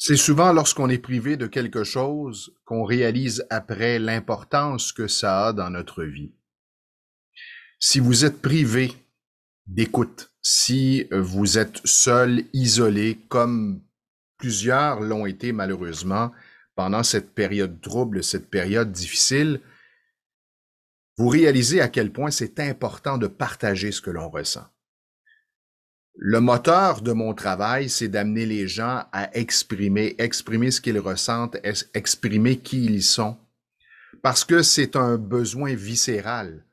C'est souvent lorsqu'on est privé de quelque chose qu'on réalise après l'importance que ça a dans notre vie. Si vous êtes privé d'écoute, si vous êtes seul, isolé, comme plusieurs l'ont été malheureusement pendant cette période trouble, cette période difficile, vous réalisez à quel point c'est important de partager ce que l'on ressent. Le moteur de mon travail, c'est d'amener les gens à exprimer ce qu'ils ressentent, exprimer qui ils sont, parce que c'est un besoin viscéral.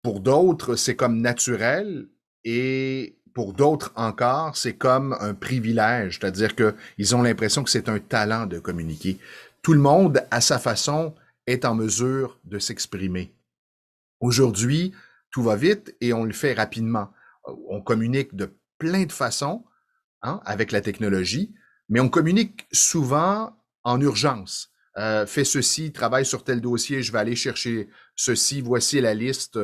Pour d'autres, c'est comme naturel, et pour d'autres encore, c'est comme un privilège, c'est-à-dire qu'ils ont l'impression que c'est un talent de communiquer. Tout le monde, à sa façon, est en mesure de s'exprimer. Aujourd'hui, tout va vite et on le fait rapidement. On communique de plein de façons, hein, avec la technologie, mais on communique souvent en urgence. Fais ceci, travaille sur tel dossier, je vais aller chercher ceci, voici la liste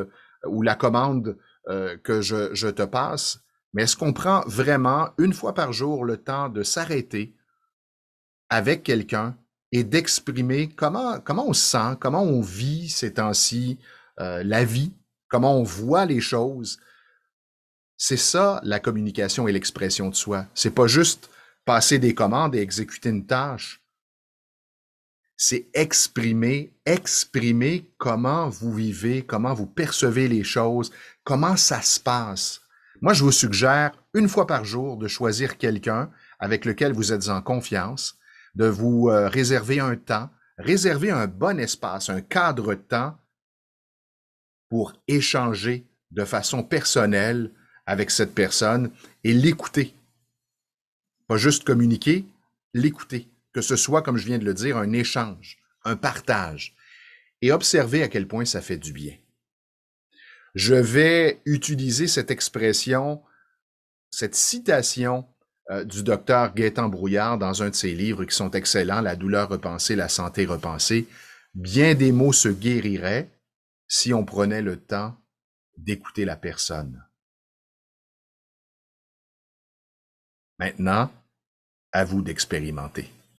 ou la commande que je te passe. Mais est-ce qu'on prend vraiment une fois par jour le temps de s'arrêter avec quelqu'un et d'exprimer comment on se sent, comment on vit ces temps-ci, la vie, comment on voit les choses? C'est ça, la communication et l'expression de soi. C'est pas juste passer des commandes et exécuter une tâche. C'est exprimer comment vous vivez, comment vous percevez les choses, comment ça se passe. Moi, je vous suggère une fois par jour de choisir quelqu'un avec lequel vous êtes en confiance, de vous réserver un temps, réserver un bon espace, un cadre de temps pour échanger de façon personnelle avec cette personne et l'écouter. Pas juste communiquer, l'écouter. Que ce soit, comme je viens de le dire, un échange, un partage. Et observer à quel point ça fait du bien. Je vais utiliser cette expression, cette citation du docteur Gaétan Brouillard dans un de ses livres qui sont excellents, La douleur repensée, la santé repensée. Bien des maux se guériraient si on prenait le temps d'écouter la personne. Maintenant, à vous d'expérimenter.